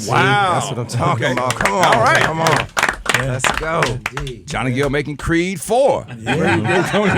Wow. That's what I'm talking about. Come on. All right. Come on. Let's go. Johnny Gill making Creed 4. Yeah, he's gonna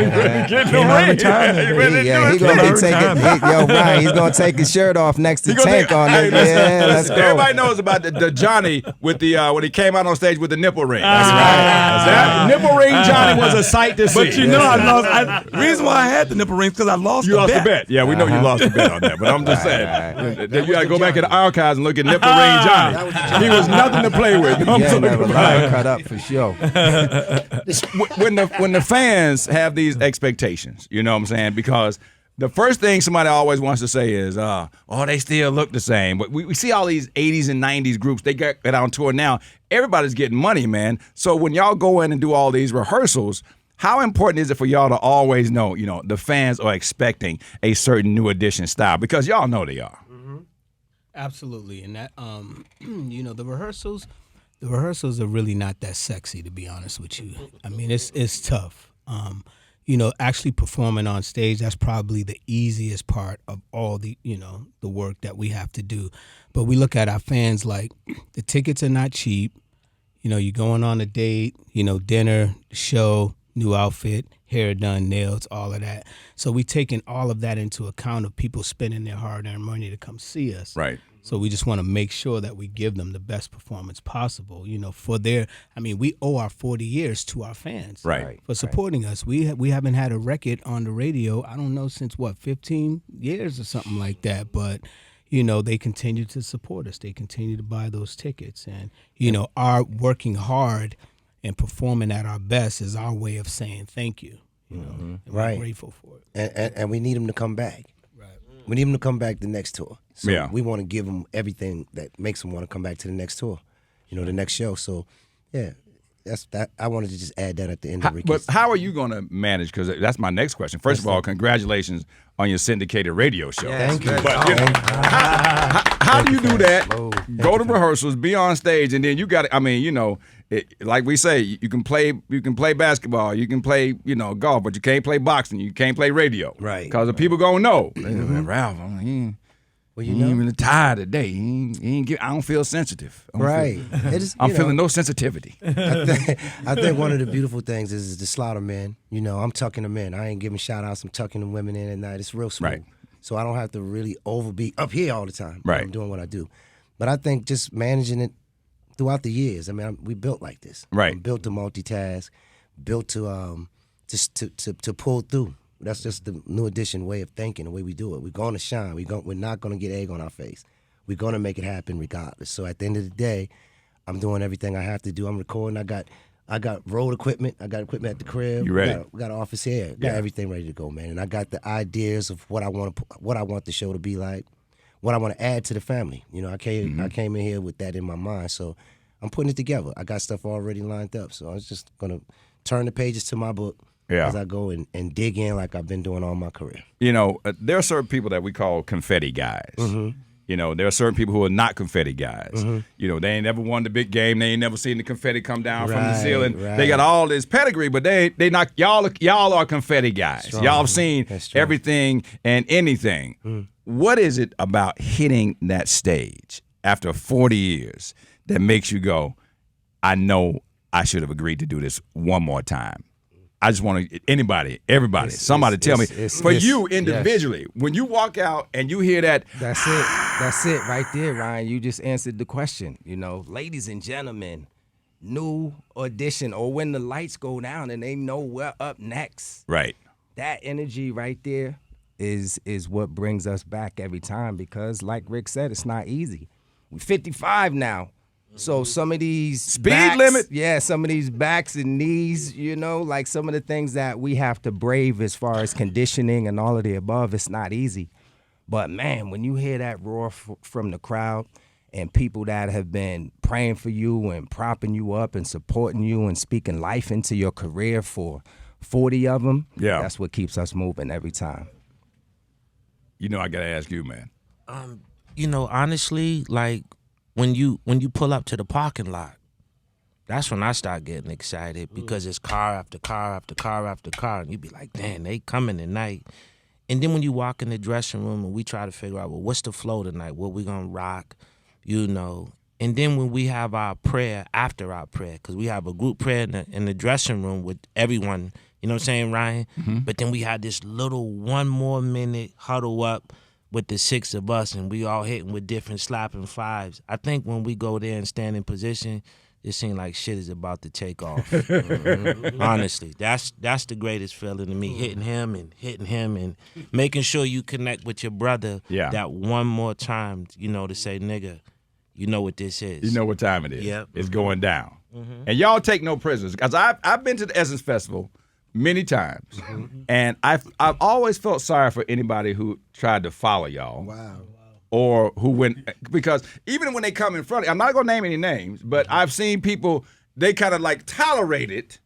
be taking. Brian, he's gonna take his shirt off next to Tank on it. Yeah, let's go. Everybody knows about the Johnny with the when he came out on stage with the nipple ring. That's right. That nipple ring Johnny was a sight to see. But you know, I lost. Reason why I had the nipple rings because I lost. You lost the bet. Yeah, we know you lost the bet on that. But I'm just saying, you got to go back in the archives and look at nipple ring Johnny. He was nothing to play with. Cut up for sure. when the fans have these expectations, you know what I'm saying? Because the first thing somebody always wants to say is, they still look the same. But we see all these 80s and 90s groups, they get on tour now. Everybody's getting money, man. So when y'all go in and do all these rehearsals, how important is it for y'all to always know, the fans are expecting a certain new edition style? Because y'all know they are. Mm-hmm. Absolutely. And that, the rehearsals are really not that sexy, to be honest with you. I mean, it's tough. Actually performing on stage, that's probably the easiest part of all the work that we have to do. But we look at our fans like the tickets are not cheap. You're going on a date, dinner, show, new outfit, hair done, nails, all of that. So we taking all of that into account of people spending their hard-earned money to come see us. Right. So we just want to make sure that we give them the best performance possible, we owe our 40 years to our fans. Right. For supporting us. We haven't had a record on the radio, I don't know, since 15 years or something like that. But, they continue to support us. They continue to buy those tickets. And, our working hard and performing at our best is our way of saying thank you. And we're grateful for it. And we need them to come back. We need them to come back the next tour. So we want to give them everything that makes them want to come back to the next tour, the next show. So, yeah, that's that. I wanted to just add that at the end of Ricky's. But how are you going to manage? Because that's my next question. First of all, congratulations on your syndicated radio show. Thank you. But how do you do that? Go to rehearsals, be on stage, and then you got to, like we say, you can play basketball, you can play, golf, but you can't play boxing, you can't play radio. Right. Because the people gonna know. Ralph, he ain't really tired today. I don't feel sensitive. I'm feeling no sensitivity. I think one of the beautiful things is the slaughter man. I'm tucking them in. I ain't giving shout outs. I'm tucking the women in at night. It's real smooth. Right. So I don't have to really overbe up here all the time. Right. I'm doing what I do. But I think just managing it throughout the years. We built like this. Right. I'm built to multitask, built to just to pull through. That's just the new edition way of thinking, the way we do it. We're going to shine. We're not going to get egg on our face. We're going to make it happen regardless. So at the end of the day, I'm doing everything I have to do. I'm recording. I got road equipment. I got equipment at the crib. You ready? We got an office here. Got everything ready to go, man. And I got the ideas of what I want the show to be like, what I want to add to the family. I came in here with that in my mind. So I'm putting it together. I got stuff already lined up. So I was just going to turn the pages to my book as I go and dig in like I've been doing all my career. There are certain people that we call confetti guys. Mm-hmm. There are certain people who are not confetti guys. Mm-hmm. They ain't never won the big game. They ain't never seen the confetti come down from the ceiling. Right. They got all this pedigree, but they not y'all are confetti guys. Strong. Y'all have seen everything and anything. Mm. What is it about hitting that stage after 40 years that makes you go, I know I should have agreed to do this one more time? I just want to, everybody, somebody tell me. For you individually, when you walk out and you hear that. That's it. That's it right there, Ryan. You just answered the question. Ladies and gentlemen, new audition or when the lights go down and they know we're up next. Right. That energy right there is what brings us back every time because like Rick said, it's not easy. We're 55 now. So some of these speed limit, some of these backs and knees, like some of the things that we have to brave as far as conditioning and all of the above, it's not easy. But man, when you hear that roar from the crowd and people that have been praying for you and propping you up and supporting you and speaking life into your career for 40 of them, that's what keeps us moving every time. I got to ask you, man. Honestly, like, when you pull up to the parking lot, that's when I start getting excited because it's car after car after car after car, and you be like, damn, they coming tonight. And then when you walk in the dressing room and we try to figure out, well, what's the flow tonight? What we gonna rock? And then when we have our prayer, after our prayer, because we have a group prayer in the dressing room with everyone, you know what I'm saying, Ryan? But then we had this little 1 more minute huddle up with the 6 of us, and we all hitting with different slapping fives. I think when we go there and stand in position, it seems like shit is about to take off. Honestly, that's the greatest feeling to me, hitting him and making sure you connect with your brother that one more time, you know, to say, nigga, you know what this is. You know what time it is. Yep. It's going down. And y'all take no prisoners. Because I've been to the Essence Festival many times. And I've always felt sorry for anybody who tried to follow y'all. Wow. Or who went, because even when they come in front, I'm not going to name any names, but I've seen people, they kind of like tolerate it.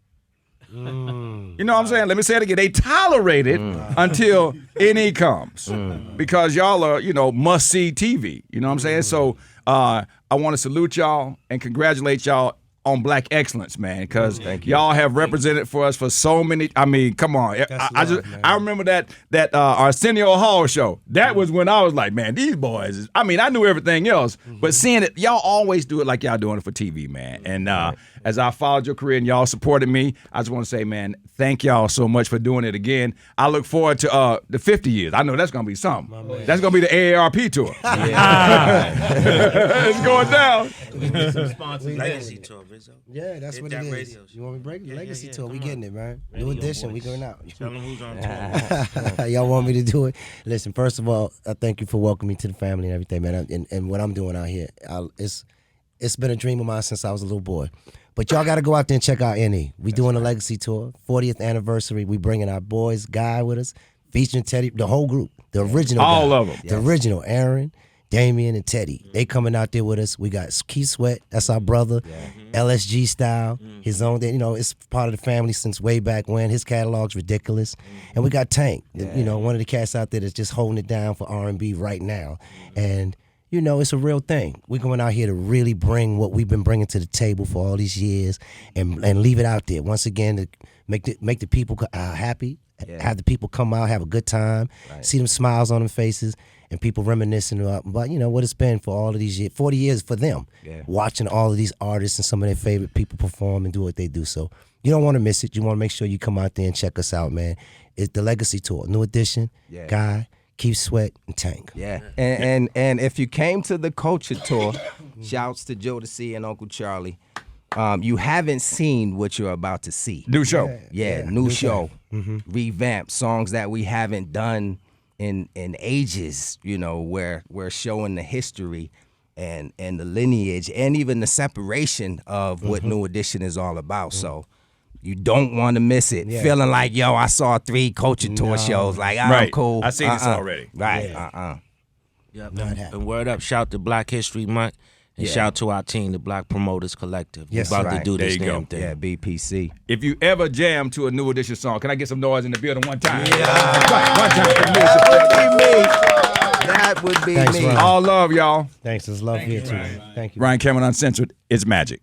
You know what I'm saying? Let me say it again. They tolerate it until NE comes because y'all are, you know, must-see TV. You know what I'm saying? So I want to salute y'all and congratulate y'all on Black excellence, man, because y'all have represented for us for so many. I mean, come on. I remember that Arsenio Hall show. That was when I was like, man, these boys. I mean, I knew everything else, but seeing it, y'all always do it like y'all doing it for TV, man. And as I followed your career and y'all supported me, I just want to say, man, thank y'all so much for doing it again. I look forward to the 50 years. I know that's gonna be something. That's gonna be the AARP tour. It's going down. Legacy tour, Rizzo. Yeah, that's Hit what that it is. radio show. You want me to break it? Legacy tour, we come getting on. it, man. Radio New edition, we voice. going out. Tell them who's on tour. Y'all want me to do it? Listen, first of all, I thank you for welcoming me to the family and everything, man. And what I'm doing out here, it's been a dream of mine since I was a little boy. But y'all got to go out there and check out NE. We doing a legacy tour, 40th anniversary. We bringing our boys, Guy with us, featuring Teddy, the whole group, the original All Guy, of them. the original Aaron, Damien, and Teddy. They coming out there with us. We got Keith Sweat, that's our brother, LSG style, his own. You know, it's part of the family since way back when. His catalog's ridiculous, and we got Tank, you know, one of the cats out there that's just holding it down for R&B right now, and. You know, it's a real thing. We're going out here to really bring what we've been bringing to the table for all these years and leave it out there. Once again, to make the people happy, have the people come out, have a good time, see them smiles on their faces, and people reminiscing about, you know, what it's been for all of these years, 40 years for them, watching all of these artists and some of their favorite people perform and do what they do. So you don't want to miss it. You want to make sure you come out there and check us out, man. It's the Legacy Tour, New Edition, Guy, Keith Sweat, and Tank. Yeah, and if you came to the Culture Tour, shouts to Joe C and Uncle Charlie, you haven't seen what you're about to see. New show. Yeah, new show, revamped songs that we haven't done in ages. You know, where we're showing the history and the lineage and even the separation of what New Edition is all about. So. You don't want to miss it. Feeling like, yo, I saw 3 Culture Tour shows. Like, I'm cool. I seen this already. Right. Yep. And word up, shout to Black History Month, and shout to our team, the Black Promoters Collective. Yes, We're about to do There this you go. damn thing. Yeah, BPC. If you ever jam to a New Edition song, can I get some noise in the building one time? One time. That would be Thanks, me. Ryan. All love, y'all. Thanks. It's love here, too. Thank you. Ryan Cameron Uncensored. It's magic.